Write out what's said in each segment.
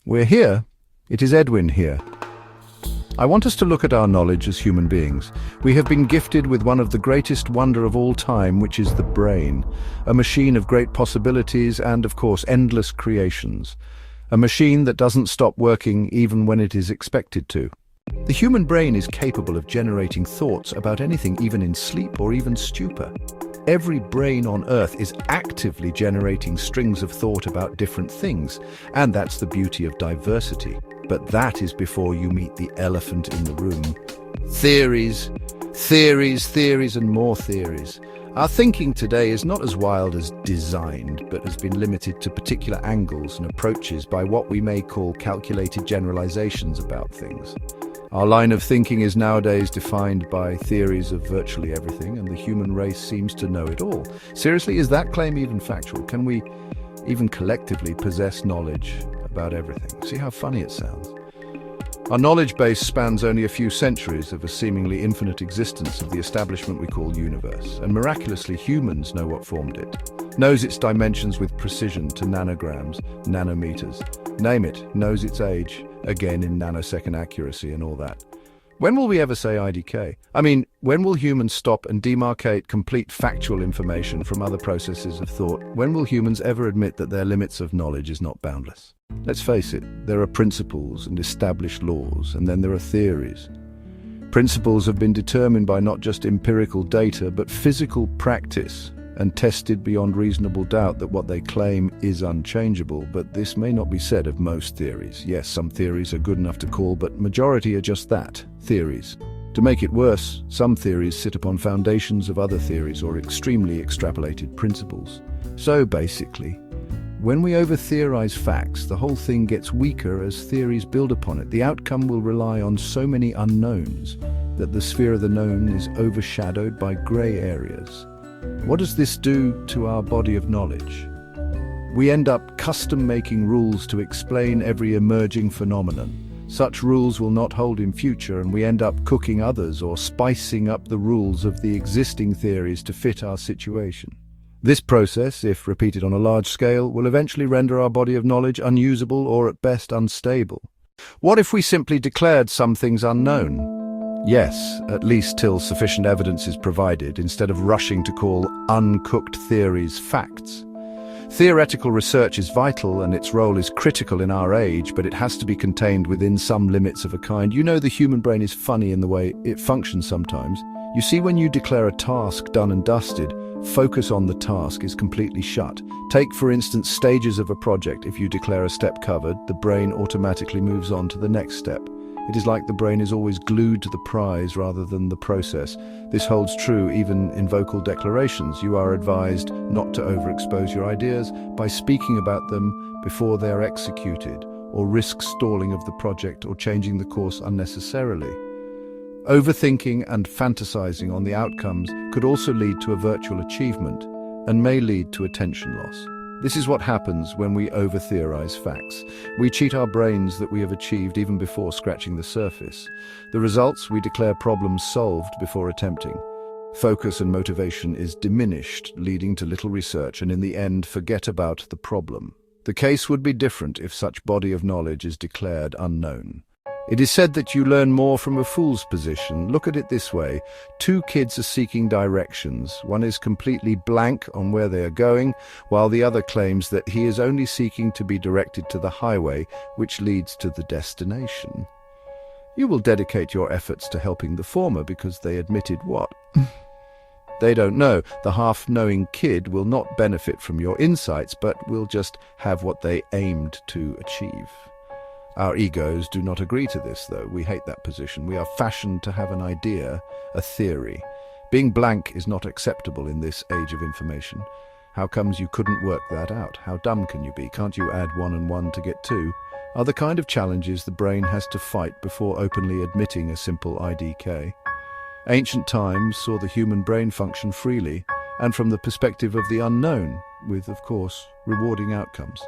We're here. It is Edwin here. I want us to look at our knowledge as human beings. We have been gifted with one of the greatest wonder of all time, which is the brain, a machine of great possibilities and, of course, endless creations. A machine that doesn't stop working even when it is expected to. The human brain is capable of generating thoughts about anything, even in sleep or even stupor. Every brain on Earth is actively generating strings of thought about different things, and that's the beauty of diversity. But that is before you meet the elephant in the room. Theories, theories, theories, and more theories. Our thinking today is not as wild as designed, but has been limited to particular angles and approaches by what we may call calculated generalizations about things. Our line of thinking is nowadays defined by theories of virtually everything, and the human race seems to know it all. Seriously, is that claim even factual? Can we even collectively possess knowledge about everything? See how funny it sounds? Our knowledge base spans only a few centuries of a seemingly infinite existence of the establishment we call universe, and miraculously humans know what formed it, knows its dimensions with precision to nanograms, nanometers, name it, knows its age, again in nanosecond accuracy and all that. When will we ever say IDK? I mean, when will humans stop and demarcate complete factual information from other processes of thought? When will humans ever admit that their limits of knowledge is not boundless? Let's face it, there are principles and established laws, and then there are theories. Principles have been determined by not just empirical data, but physical practice, and tested beyond reasonable doubt that what they claim is unchangeable. But this may not be said of most theories. Yes, some theories are good enough to call, but majority are just that, theories. To make it worse, some theories sit upon foundations of other theories or extremely extrapolated principles. So basically, when we over-theorize facts, the whole thing gets weaker as theories build upon it. The outcome will rely on so many unknowns that the sphere of the known is overshadowed by grey areas. What does this do to our body of knowledge? We end up custom-making rules to explain every emerging phenomenon. Such rules will not hold in future, and we end up cooking others or spicing up the rules of the existing theories to fit our situation. This process, if repeated on a large scale, will eventually render our body of knowledge unusable or at best unstable. What if we simply declared some things unknown? Yes, at least till sufficient evidence is provided, instead of rushing to call uncooked theories facts. Theoretical research is vital and its role is critical in our age, but it has to be contained within some limits of a kind. You know, the human brain is funny in the way it functions sometimes. You see, when you declare a task done and dusted, focus on the task is completely shut. Take, for instance, stages of a project. If you declare a step covered, the brain automatically moves on to the next step. It is like the brain is always glued to the prize rather than the process. This holds true even in vocal declarations. You are advised not to overexpose your ideas by speaking about them before they are executed, or risk stalling of the project or changing the course unnecessarily. Overthinking and fantasizing on the outcomes could also lead to a virtual achievement and may lead to attention loss. This is what happens when we over-theorize facts. We cheat our brains that we have achieved even before scratching the surface. The results, we declare problems solved before attempting. Focus and motivation is diminished, leading to little research, and in the end, forget about the problem. The case would be different if such body of knowledge is declared unknown. It is said that you learn more from a fool's position. Look at it this way. Two kids are seeking directions. One is completely blank on where they are going, while the other claims that he is only seeking to be directed to the highway, which leads to the destination. You will dedicate your efforts to helping the former because they admitted what? They don't know. The half-knowing kid will not benefit from your insights, but will just have what they aimed to achieve. Our egos do not agree to this, though. We hate that position. We are fashioned to have an idea, a theory. Being blank is not acceptable in this age of information. How comes you couldn't work that out? How dumb can you be? Can't you add 1 and 1 to get 2? Are the kind of challenges the brain has to fight before openly admitting a simple IDK. Ancient times saw the human brain function freely, and from the perspective of the unknown, with, of course, rewarding outcomes.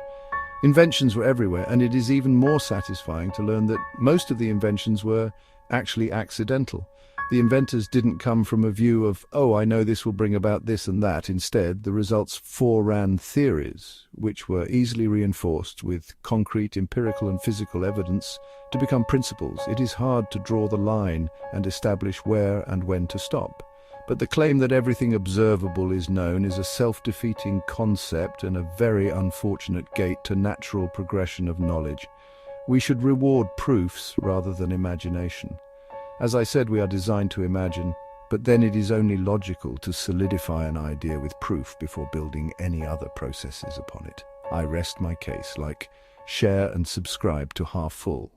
Inventions were everywhere, and it is even more satisfying to learn that most of the inventions were actually accidental. The inventors didn't come from a view of, oh, I know this will bring about this and that. Instead, the results foreran theories, which were easily reinforced with concrete empirical and physical evidence to become principles. It is hard to draw the line and establish where and when to stop. But the claim that everything observable is known is a self-defeating concept and a very unfortunate gate to natural progression of knowledge. We should reward proofs rather than imagination. As I said, we are designed to imagine, but then it is only logical to solidify an idea with proof before building any other processes upon it. I rest my case. Like, share and subscribe to Half Full.